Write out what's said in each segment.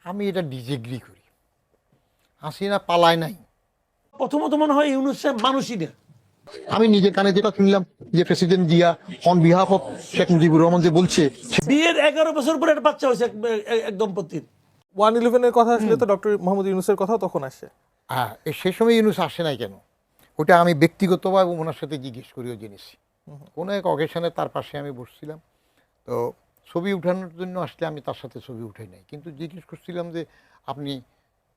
আমি এটা ডিসএগ্রি করি। হাসিনা পালায় নাই। প্রথমত মনে হয় ইউনূস সাহেব মানুষই না। আমি নিজের কানে যেটা শুনলাম যে president Zia on behalf of Sheikh Mujibur Rahman যে বলছে, বিয়ের 11 বছর পরে একটা বাচ্চা হয়েছে এক দম্পতির। 111-এর কথা আসলে তো ডক্টর মোহাম্মদ ইউনূসের কথাও তখন আসে। হ্যাঁ, সে সময় ইউনূস আসে নাই কেন? ওটা আমি ব্যক্তিগতভাবে ওনার সাথে জিজ্ঞেস করিও জেনেছি। কোনো এক অকেশনে তার পাশে আমি বসছিলাম, তো ছবি উঠানোর জন্য আসলে আমি তার সাথে ছবি উঠাই নাই, কিন্তু জিজ্ঞেস করছিলাম যে আপনি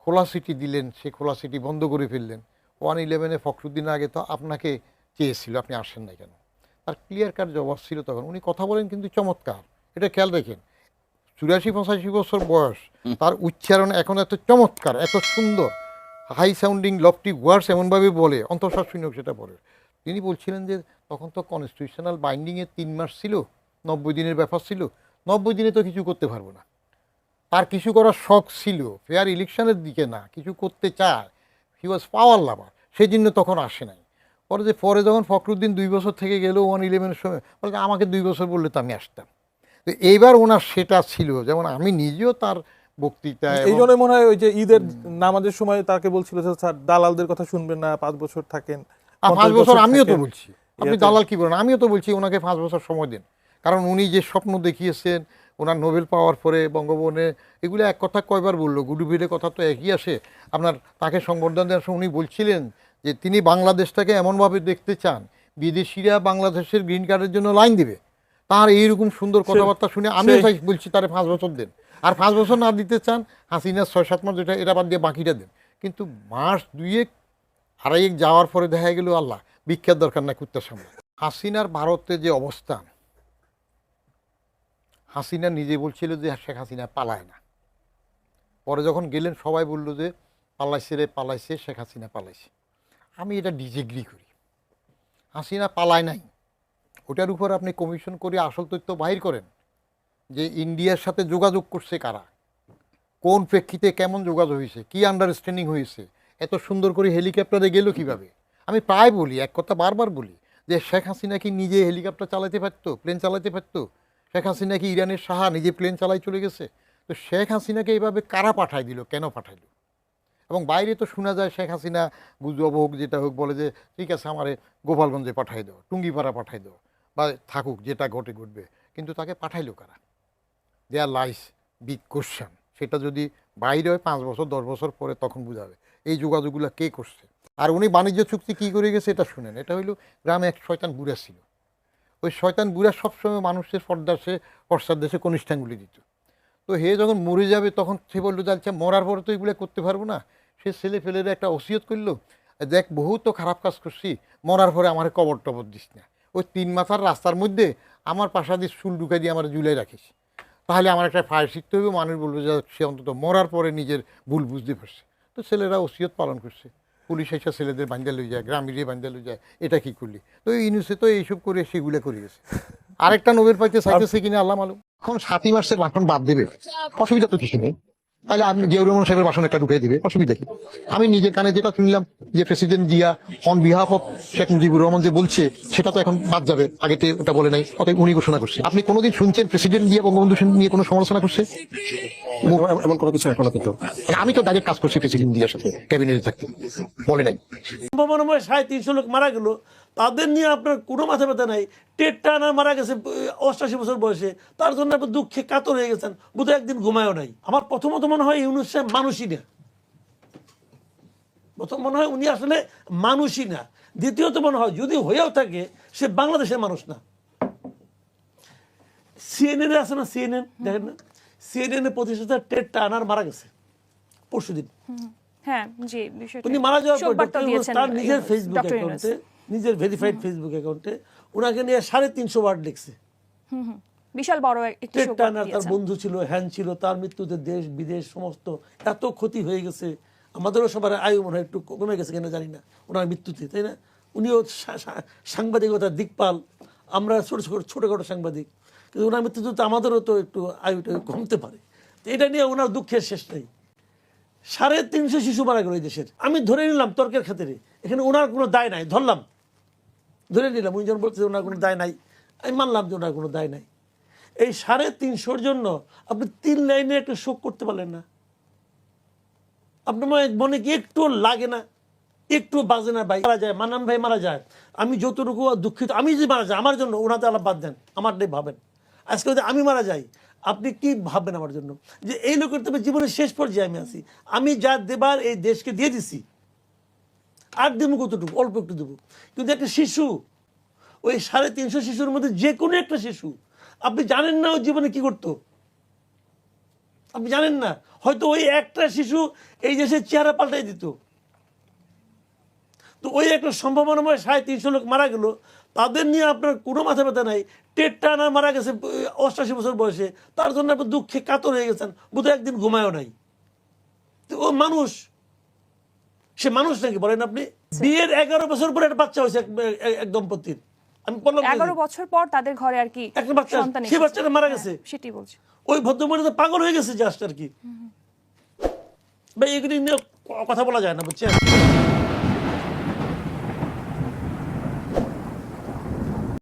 খোলা সিটি দিলেন, সে খোলা সিটি বন্ধ করে ফেললেন, 111-এ ফখরুদ্দিন আগে তো আপনাকে চেয়েছিল, আপনি আসেন নাই কেন? তার ক্লিয়ার কাট জবাব ছিল তখন। উনি কথা বলেন কিন্তু চমৎকার, এটা খেয়াল রাখেন। 84-85 বছর বয়স, তার উচ্চারণ এখন এত চমৎকার, এত সুন্দর, হাই সাউন্ডিং লফটি ওয়ার্ডস এমনভাবে বলে, অন্তঃশ্বাস শূন্য সেটা পড়ে। তিনি বলছিলেন যে তখন তো কনস্টিটিউশনাল বাইন্ডিংয়ে 3 মাস ছিল, 90 দিনের ব্যাপার ছিল, 90 দিনে তো কিছু করতে পারবো না। তার কিছু করার শখ ছিল, ফেয়ার ইলেকশনের দিকে না, কিছু করতে চায়, হি ওয়াজ পাওয়ার লাভার, সেই জন্য তখন আসে নাই। পরে যখন ফখরুদ্দিন 2 বছর থেকে গেল 111-এর সময়, বলতে আমাকে 2 বছর বললে তো আমি আসতাম। তো এইবার ওনার সেটা ছিল, যেমন আমি নিজেও তার বক্তৃতায়, এই জন্যই মনে হয় ওই যে ঈদের নামাজের সময় তাকে বলছিল যে স্যার দালালদের কথা শুনবেন না, 5 বছর থাকেন, 5 বছর আমিও তো থাকেন। বলছি, আপনি দালাল কি বলেন, আমিও তো বলছি ওনাকে 5 বছর সময় দিন। কারণ উনি যে স্বপ্ন দেখিয়েছেন ওনার নোবেল পাওয়ার পরে বঙ্গভবনে, এগুলো এক কথা কয়বার বললো, গুডুভিলের কথা তো একই আসে। আপনার তাকে সংবর্ধনা দেওয়ার সময় উনি বলছিলেন যে তিনি বাংলাদেশটাকে এমনভাবে দেখতে চান বিদেশিরা বাংলাদেশের গ্রিন কার্ডের জন্য লাইন দিবে। তার এইরকম সুন্দর কথাবার্তা শুনে আমিও তাই বলছি তারে 5 বছর দেন। আর 5 বছর না দিতে চান, হাসিনা 6-7 মাস, যেটা এটা বাদ দিয়ে বাকিটা দেন। কিন্তু মাস 2 আড়াই যাওয়ার পরে দেখা গেল আল্লাহ ভিক্ষার দরকার না, কুত্তার সামনে। হাসিনার ভারতে যে অবস্থান, হাসিনা নিজে বলছিল যে শেখ হাসিনা পালায় না। পরে যখন গেলেন সবাই বলল যে পালাইছে রে পালাইছে, শেখ হাসিনা পালাইছে। আমি এটা ডিসএগ্রি করি। হাসিনা পালায় নাই। ওটার উপর আপনি কমিশন করে আসল তথ্য বাহির করেন যে ইন্ডিয়ার সাথে যোগাযোগ করছে কারা, কোন প্রেক্ষিতে কেমন যোগাযোগ হয়েছে, কি আন্ডারস্ট্যান্ডিং হয়েছে, এত সুন্দর করে হেলিকপ্টারে গেল কিভাবে। আমি প্রায় বলি, এক কথা বারবার বলি, যে শেখ হাসিনা কি নিজে হেলিকপ্টার চালাতে পারতো, প্লেন চালাতে পারতো? শেখ হাসিনা কি ইরানের শাহ নিজে প্লেন চালাই চলে গেছে? তো শেখ হাসিনাকে এইভাবে কারা পাঠাই দিল, কেন পাঠাইল? এবং বাইরে তো শোনা যায় শেখ হাসিনা গুজব হোক যেটা হোক বলে যে ঠিক আছে আমারে গোপালগঞ্জে পাঠাই দাও, টুঙ্গিপাড়া পাঠাই দাও, বা থাকুক যেটা ঘটবে। কিন্তু তাকে পাঠাইলো কারা? দেয়ার লাইস বিগ কোশ্চেন। সেটা যদি বাইরে হয় 5 বছর 10 বছর পরে তখন বোঝাবে এই যোগাযোগগুলো কে করছে। আর উনি বাণিজ্য চুক্তি কী করে গেছে এটা শুনেন। এটা হইল গ্রামে এক শয়তান বুড়া ছিল। ওই শয়তান বুড়া সবসময় মানুষের পশ্চাৎ দেশে কনিষ্ঠাঙ্গুলি দিত। তো হে যখন মরে যাবে তখন সে বললো যাচ্ছে মরার পরে তো এগুলো করতে পারবো না। সে ছেলে ফেলের একটা ওসিয়ত করলো, দেখ বহু তো খারাপ কাজ করছি, মরার পরে আমার কবর টবর দিস না, ওই 3 মাথার রাস্তার মধ্যে আমার পাশা দিয়ে চুল ঢুকাই দিয়ে আমার ঝুলাই রাখিস, তাহলে আমার একটা ফায়ার শিখতে হবে। মানুষ বলবে যে সে অন্তত মরার পরে নিজের ভুল বুঝতে পারছে। তো ছেলেরা ওসিয়ত পালন করছে, পুলিশ এসে ছেলেদের বান্ধা লই যায়, গ্রামের বান্ধা লই যায়, এটা কি করলি? তো ইউনুসে তো এইসব করে সেগুলো করে গেছে। আরেকটা নোবেল পাইতে চাইতেছে কিনা আল্লাহ মালুম। এখন 7 মাসের ভাষণ বাদ দেবে, অসুবিধা তো কিছু নেই। তাহলে আপনি জিয়াউর রহমান সাহেবের ভাষণ একটা ঢুকিয়ে দিবে, অসুবিধা কি? আমি নিজের কানে যেটা শুনলাম যে president Zia on behalf of Sheikh Mujibur Rahman যে বলছে, সেটা তো এখন বাদ যাবে, আগে তো ওটা বলে নাই, অতএব উনি ঘোষণা করছে। আপনি কোনোদিন শুনছেন প্রেসিডেন্ট জিয়া বঙ্গবন্ধু নিয়ে কোনো সমালোচনা করছে? এমন কোনো কিছু এখনো কিন্তু আমি তো ডাইরেক্ট কাজ করছি প্রেসিডেন্ট জিয়ার সাথে ক্যাবিনেটে থাকতে, বলে নাই। মনে হয় 350 লোক মারা গেল, তাদের নিয়ে আপনার কোনো মাথা ব্যথা নাই। টেট টানা মারা গেছে 88 বছর বয়সে, তার জন্য আপনি দুঃখে কাতর হয়ে গেছেন, বোধহয় একদিন ঘুমায়ও নাই। আমার প্রথমত মনে হয় ইউনূস সাহেব মানুষই না। প্রথম মনে হয় উনি আসলে মানুষই না। দ্বিতীয়ত মনে হয় যদি হয়েও থাকে সে বাংলাদেশের মানুষ না। সিএনএন আছে না, সিএনএন দেখেন না, সিএনএন এর প্রতিষ্ঠাতা টেট টানার মারা গেছে পরশুদিন। হ্যাঁ জি, বিষয়টা উনি মারা যাওয়ার পর শোকবার্তা দিয়েছেন তার নিজের ইউনূস, ফেসবুক ডক্টর অ্যাকাউন্টে, ইউনূস। নিজের ভেরিফাইড ফেসবুক অ্যাকাউন্টে ওনাকে নিয়ে 350 ওয়ার্ড লিখছে। বিশাল বড় একটি টেট শোকবার্তা টার্নার তার দিয়েছেন। বন্ধু ছিল, হ্যান ছিল, তার মৃত্যুতে দেশ বিদেশ সমস্ত এত ক্ষতি হয়ে গেছে। আমাদেরও সবার আয়ু মনে হয় একটু কমে গেছে কিনা জানি না ওনার মৃত্যুতে, তাই না? উনিও সাংবাদিকতার দিকপাল, আমরা ছোটখাটো সাংবাদিক, কিন্তু ওনার মৃত্যুতে তো আমাদেরও তো একটু আয়ুটা কমতে পারে। তো এটা নিয়ে ওনার দুঃখের শেষ নেই। 350 শিশু মারা গেল এই দেশের। আমি ধরে নিলাম তর্কের খাতিরে এখানে ওনার কোনো দায় নাই, ধরে নিলাম উনি যখন বলছে ওনার কোনো দায় নাই, আমি মানলাম যে ওনার কোনো দায় নাই। এই 350 জন্য আপনি 3 লাইনে একটা শোক করতে পারলেন না। আপনার মনে কি একটু লাগে না, একটু বাজে না? ভাই মারা যায়, মান্নান ভাই মারা যায়, আমি যতটুকু দুঃখিত, আমি যদি মারা যাই আমার জন্য, ওনাতে আল্লাহ বাদ দেন, আমারটাই ভাবেন। আজকে যদি আমি মারা যাই আপনি কি ভাববেন আমার জন্য? যে এই লোকের তবে জীবনের শেষ পর্যায়ে আমি আছি, আমি যা দেবার এই দেশকে দিয়ে দিছি, আর দেবো কতটুকু? অল্প একটু দেবো। কিন্তু একটা শিশু, ওই 350 শিশুর মধ্যে যে কোনো একটা শিশু, আপনি জানেন না ও জীবনে কি করতো, আপনি জানেন না। হয়তো ওই একটা শিশু এই দেশের চেহারা পাল্টাই দিত। তো ওই একটা সম্ভাবনাময় 350 লোক মারা গেল, তাদের নিয়ে আপনার কোনো মাথা ব্যথা নাই। টেট টানা মারা গেছে 88 বছর বয়সে, তার জন্য আপনি দুঃখে কাতর হয়ে গেছেন, বোধহয় একদিন ঘুমায়ও নাই। তো ও মানুষ, সে মানুষ নাকি বলেন আপনি? বিয়ের 11 বছর পরে একটা বাচ্চা হয়েছে এক দম্পতির, আমি বললাম 11 বছর পর তাদের ঘরে আর কি একটা বাচ্চা, সন্তান সেই এসেছে। বাচ্চাটা মারা হ্যাঁ, গেছে। সেটাই বলছি। ওই ভদ্রমহিলা তো পাগল হয়ে গেছে জাস্ট আর কি। ভাই এগুলি নিয়ে কথা বলা যায় না, বুঝছেন?